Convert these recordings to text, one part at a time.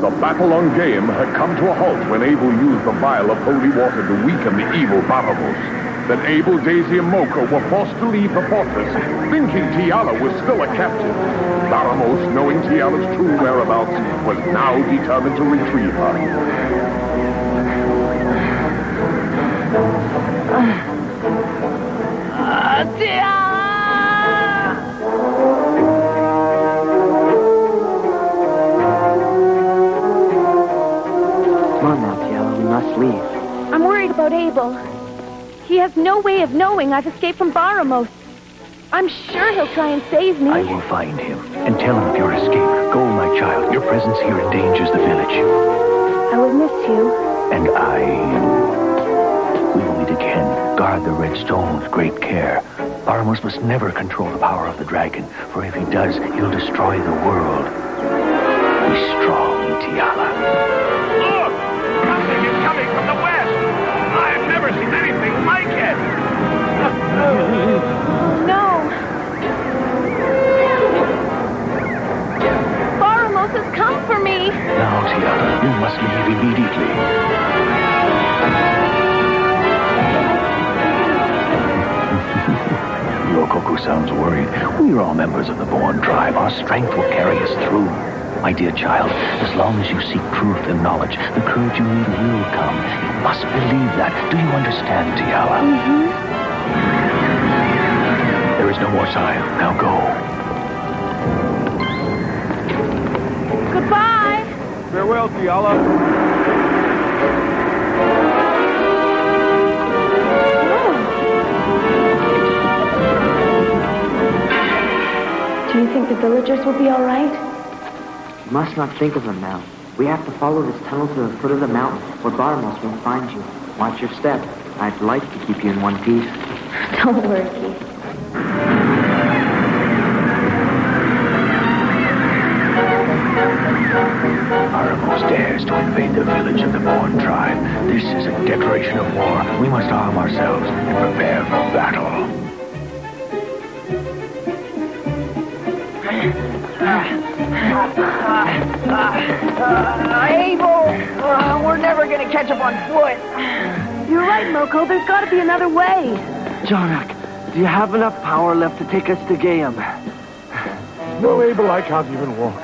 The battle on Game had come to a halt when Abel used the vial of holy water to weaken the evil Baramos. Then Abel, Daisy, and Moko were forced to leave the fortress, thinking Tiala was still a captive. Baramos, knowing Tiala's true whereabouts, was now determined to retrieve her. Tiala! Come on now, Tiala, we must leave. I'm worried about Abel. He has no way of knowing I've escaped from Baramos. I'm sure he'll try and save me. I will find him and tell him of your escape. Go, my child. Your presence here endangers the village. I will miss you. And we will meet again. Guard the red stone with great care. Baramos must never control the power of the dragon, for if he does, he'll destroy the world. Be strong, Tiala. Look! Something is coming from the west! I've never seen anything like it! No! Baramos has come for me! Now, Tiala, you must leave immediately. Rokoku sounds worried. We are all members of the Born tribe. Our strength will carry us through. My dear child, as long as you seek truth and knowledge, the courage you need will come. You must believe that. Do you understand, Tiala? Mm-hmm. There is no more time. Now go. Goodbye! Farewell, Tiala. Do you think the villagers will be all right? You must not think of them now. We have to follow this tunnel to the foot of the mountain, where Baramos won't find you. Watch your step. I'd like to keep you in one piece. Don't worry, Keith. Baramos dares to invade the village of the Born tribe. This is a declaration of war. We must arm ourselves and prepare for battle. Abel! We're never gonna catch up on foot. You're right, Moko. There's got to be another way. Jonak, do you have enough power left to take us to Gayam? No, Abel, I can't even walk.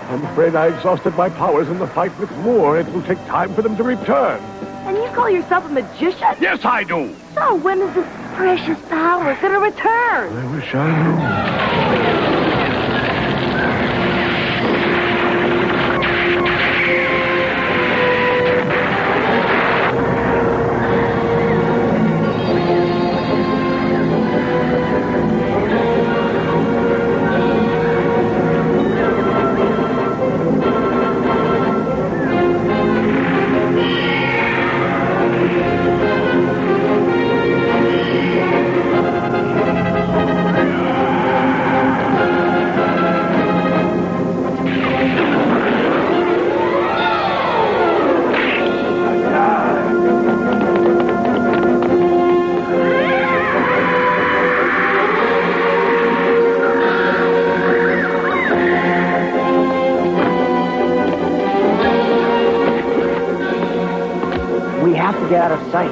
I'm afraid I exhausted my powers in the fight with Moore. It will take time for them to return. And you call yourself a magician? Yes, I do! So when is this precious power going to return? I wish I knew. We have to get out of sight.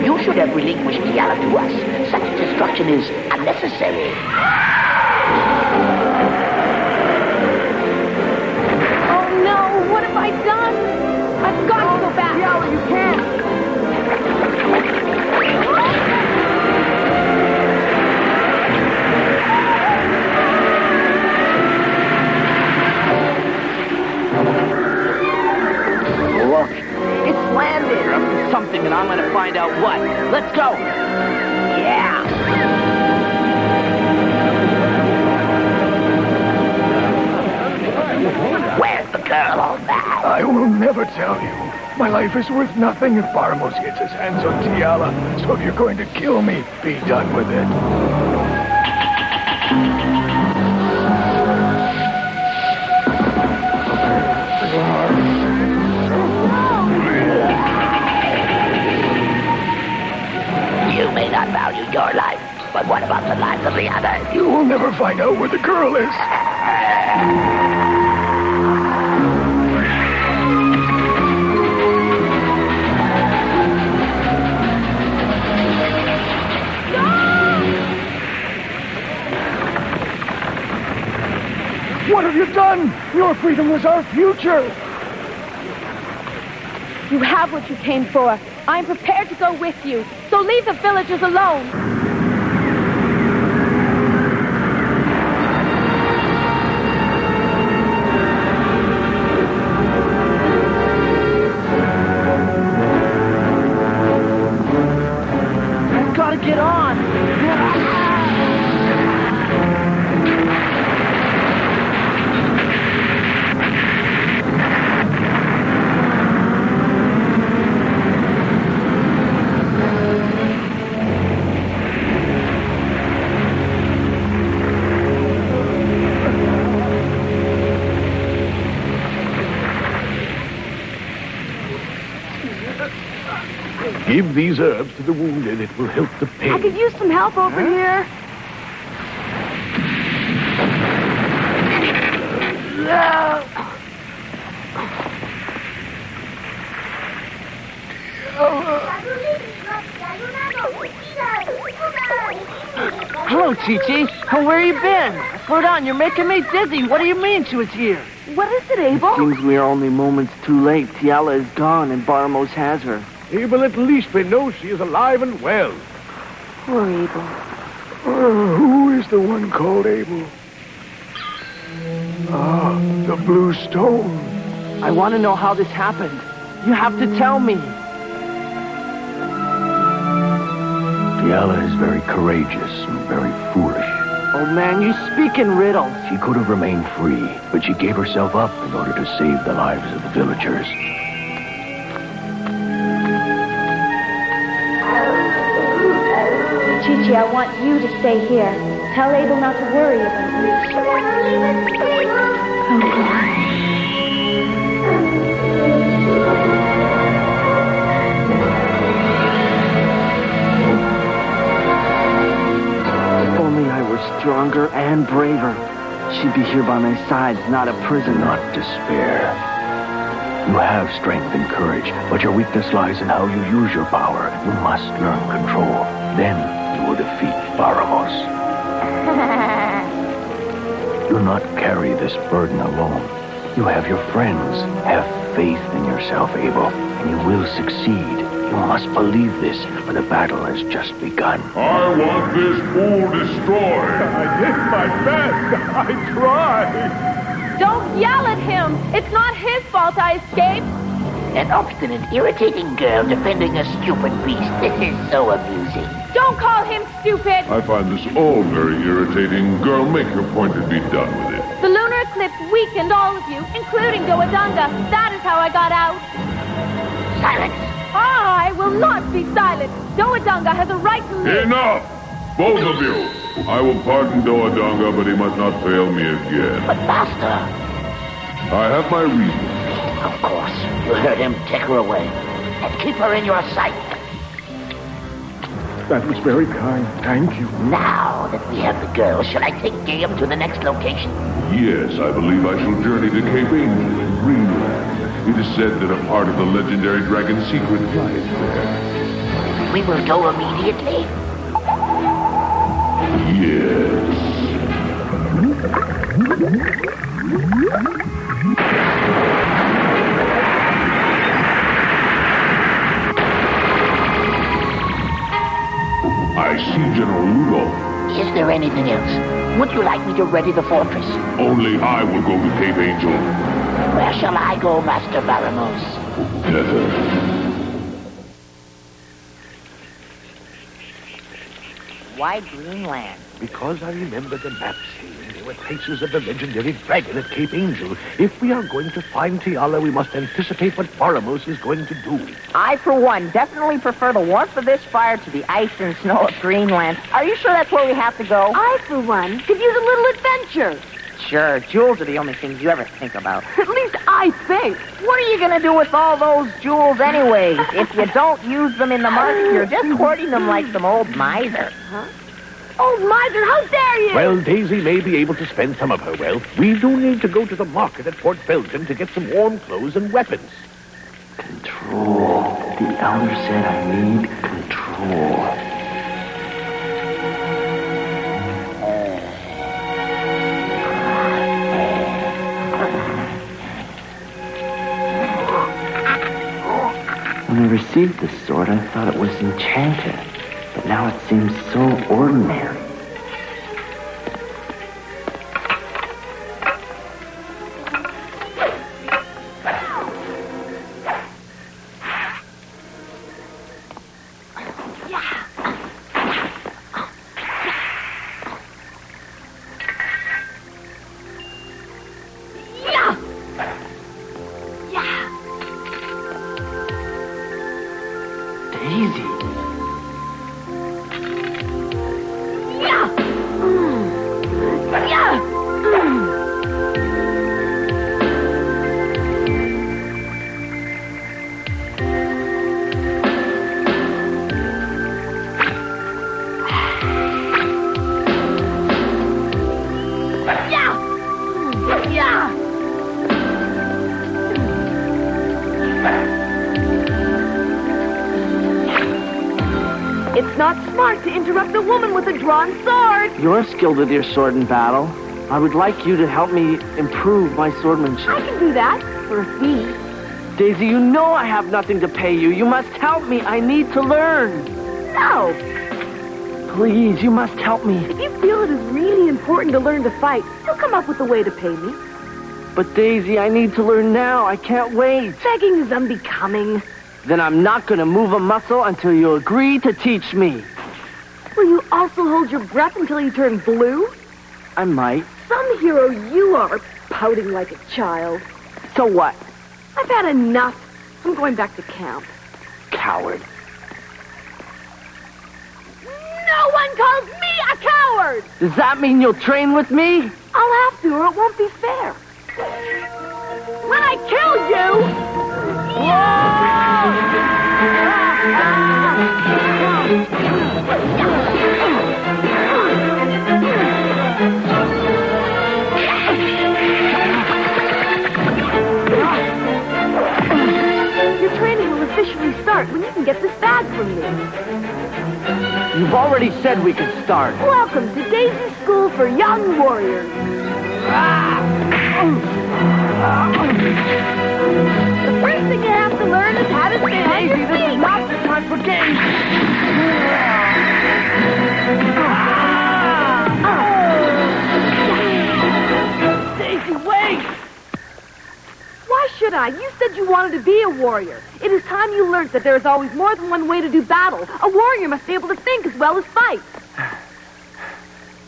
You should have relinquished Tiala to us. Such destruction is unnecessary. Oh no, what have I done? I've got to go back. Tiala, you can't! Look, it's landed. You're up to something, and I'm gonna find out what. Let's go! Yeah. Where's the girl on that? I will never tell you. My life is worth nothing if Baramos gets his hands on Tiala. So if you're going to kill me, be done with it. You may not value your life, but what about the lives of the others? You will never find out where the girl is. What have you done? Your freedom was our future. You have what you came for. I'm prepared to go with you. So leave the villagers alone. I've got to get on. Give these herbs to the wounded. It will help the pain. I could use some help over here. Hello, Chi-Chi. Where you been? Slow down, you're making me dizzy. What do you mean she was here? What is it, Abel? Seems we are only moments too late. Tiala is gone and Baramos has her. Abel, at least we know she is alive and well. Poor Abel. Who is the one called Abel? Ah, the blue stone. I want to know how this happened. You have to tell me. Tiala is very courageous and very foolish. Oh, man, you speak in riddles. She could have remained free, but she gave herself up in order to save the lives of the villagers. Chi-Chi, I want you to stay here. Tell Abel not to worry about me. If only I were stronger and braver. She'd be here by my side, not a prisoner. Not despair. You have strength and courage, but your weakness lies in how you use your power. You must learn control. Then you will defeat Baramos. Do not carry this burden alone. You have your friends. Have faith in yourself, Abel, and you will succeed. You must believe this, for the battle has just begun. I want this fool destroyed. I did my best. I tried. Don't yell at him. It's not his fault I escaped. An obstinate, irritating girl defending a stupid beast. This is so amusing. Don't call him stupid. I find this all very irritating. Girl, make your point and be done with it. The lunar eclipse weakened all of you, including Doadunga. That is how I got out. Silence! I will not be silent. Doadunga has a right to live. Enough! Both of you! I will pardon Doadunga, but he must not fail me again. But Master... I have my reasons. Of course. You heard him. Take her away. And keep her in your sight. That was very kind. Thank you. Now that we have the girl, shall I take Gayam to the next location? Yes, I believe I shall journey to Cape Angel in Greenland. It is said that a part of the legendary dragon secret lies there. We will go immediately? Yes. I see General Rudolph. Is there anything else? Would you like me to ready the fortress? Only I will go to Cape Angel. Where shall I go, Master Baramos? Never. Why Greenland? Because I remember the map scene. with traces of the legendary dragon at Cape Angel. If we are going to find Tiala, we must anticipate what Baramos is going to do. I, for one, definitely prefer the warmth of this fire to the ice and snow of Greenland. Are you sure that's where we have to go? I, for one, could use a little adventure. Sure, jewels are the only things you ever think about. At least I think. What are you going to do with all those jewels anyways? If you don't use them in the market, you're just hoarding them like some old miser. Huh? Old miser, how dare you! Well, Daisy may be able to spend some of her wealth. We do need to go to the market at Fort Belgium to get some warm clothes and weapons. Control. The elder said I need control. When I received this sword, I thought it was enchanted, but now it seems so ordinary. It's not smart to interrupt a woman with a drawn sword. You're skilled with your sword in battle. I would like you to help me improve my swordmanship. I can do that for a fee. Daisy, you know I have nothing to pay you. You must help me. I need to learn. No. Please, you must help me. If you feel it is really important to learn to fight, you'll come up with a way to pay me. But Daisy, I need to learn now. I can't wait. Begging is unbecoming. Then I'm not going to move a muscle until you agree to teach me. Will you also hold your breath until you turn blue? I might. Some hero you are, pouting like a child. So what? I've had enough. I'm going back to camp. Coward. No one calls me a coward! Does that mean you'll train with me? I'll have to, or it won't be fair. When I kill you... Your training will officially start when you can get this bag from me. You've already said we could start. Welcome to Daisy's School for Young Warriors. The first thing you have to learn is how to stand on your feet. This is not the time for games. Daisy, wait! Why should I? You said you wanted to be a warrior. It is time you learned that there is always more than one way to do battle. A warrior must be able to think as well as fight.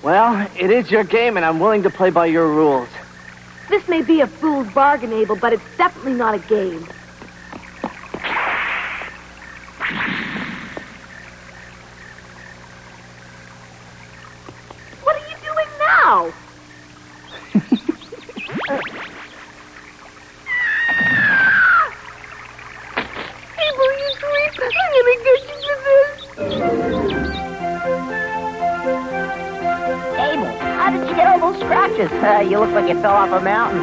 Well, it is your game, and I'm willing to play by your rules. This may be a fool's bargain, Abel, but it's definitely not a game. What are you doing now? Abel, you sweet. I'm gonna get you for this. Abel, how did you get all those scratches? You look like you fell off a mountain.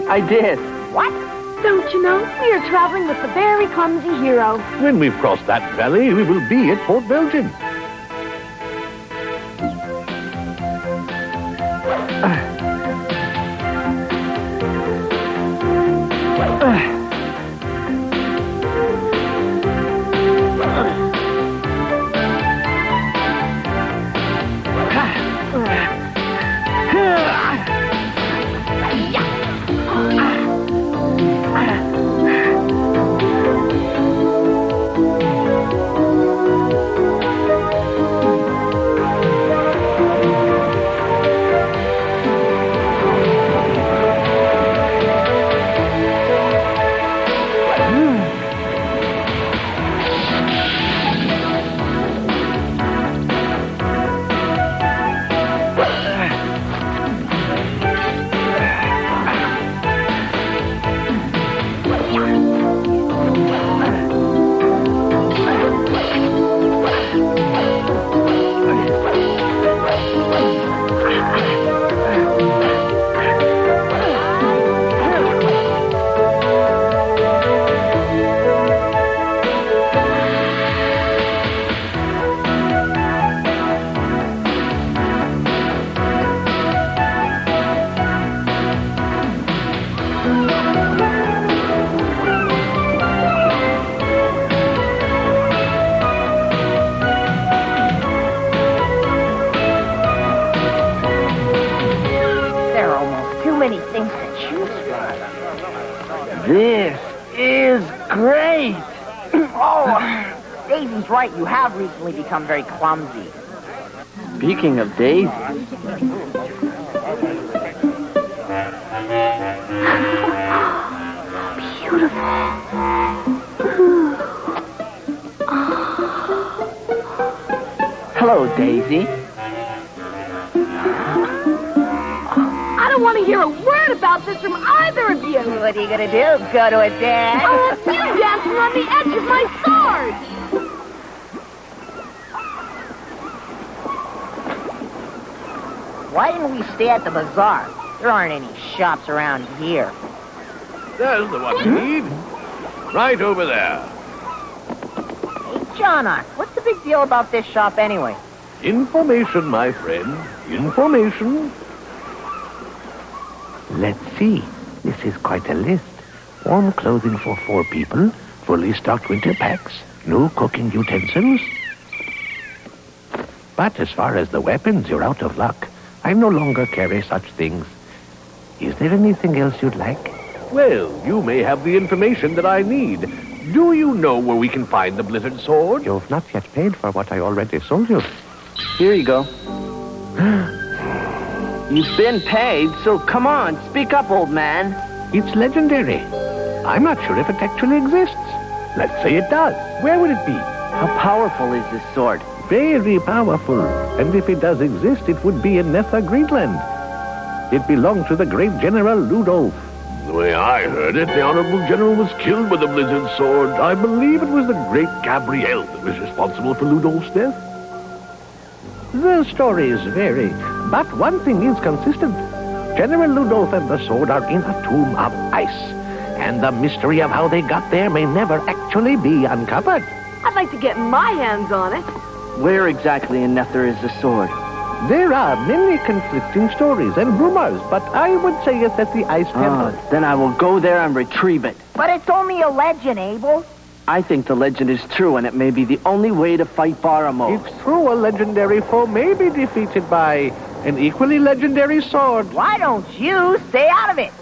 I did. What? Don't you know? We are traveling with the very clumsy hero. When we've crossed that valley, we will be at Fort Belgium. This is great. Oh, Daisy's right. You have recently become very clumsy. Speaking of Daisy. Hello, Daisy. I don't want to hear a word about this from either of you. What are you gonna do? Go to a dance? Oh, it's you dancing on the edge of my sword. Why didn't we stay at the bazaar? There aren't any shops around here. There's the one we need. Right over there. Hey, John, what's the big deal about this shop anyway? Information, my friend. Information. Let's see. This is quite a list. Warm clothing for 4 people, fully stocked winter packs, no cooking utensils. But as far as the weapons, you're out of luck. I no longer carry such things. Is there anything else you'd like? Well, you may have the information that I need. Do you know where we can find the Blizzard Sword? You've not yet paid for what I already sold you. Here you go. You've been paid, so come on, speak up, old man. It's legendary. I'm not sure if it actually exists. Let's say it does. Where would it be? How powerful is this sword? Very powerful. And if it does exist, it would be in Nether, Greenland. It belonged to the great General Ludolf. The way I heard it, the Honorable General was killed with the Blizzard Sword. I believe it was the great Gabrielle that was responsible for Ludolf's death. The stories vary, but one thing is consistent. General Ludolf and the sword are in a tomb of ice, and the mystery of how they got there may never actually be uncovered. I'd like to get my hands on it. Where exactly in Nether is the sword? There are many conflicting stories and rumors, but I would say it's at the Ice Temple. Then I will go there and retrieve it. But it's only a legend, Abel. I think the legend is true, and it may be the only way to fight Baramos. It's true a legendary foe may be defeated by an equally legendary sword. Why don't you stay out of it?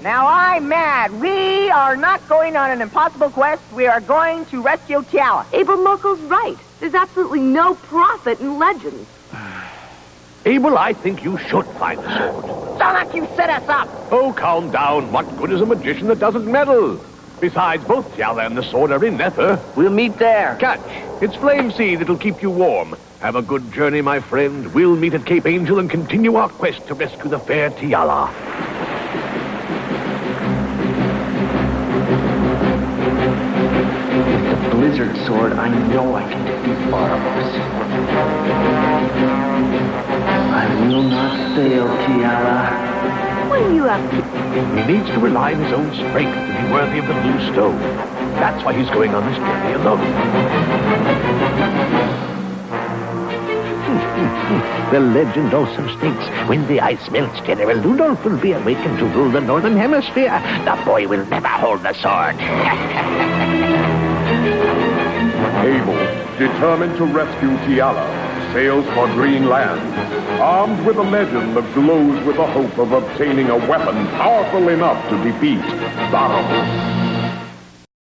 Now, I'm mad. We are not going on an impossible quest. We are going to rescue Tiala. Abel Moko's right. There's absolutely no profit in legends. Abel, I think you should find the sword. Don't let you set us up. Oh, calm down. What good is a magician that doesn't meddle? Besides, both Tiala and the sword are in Nether. We'll meet there. Catch. It's flame seed that'll keep you warm. Have a good journey, my friend. We'll meet at Cape Angel and continue our quest to rescue the fair Tiala. With the Blizzard Sword, I know I can defeat Baramos. I will not fail, Tiala. What do you have to... He needs to rely on his own strength to be worthy of the Blue Stone. That's why he's going on this journey alone. The legend also states when the ice melts, General Ludolf will be awakened to rule the Northern Hemisphere. The boy will never hold the sword. Abel, determined to rescue Tiala, sails for Green Land, armed with a legend that glows with the hope of obtaining a weapon powerful enough to defeat Baramos.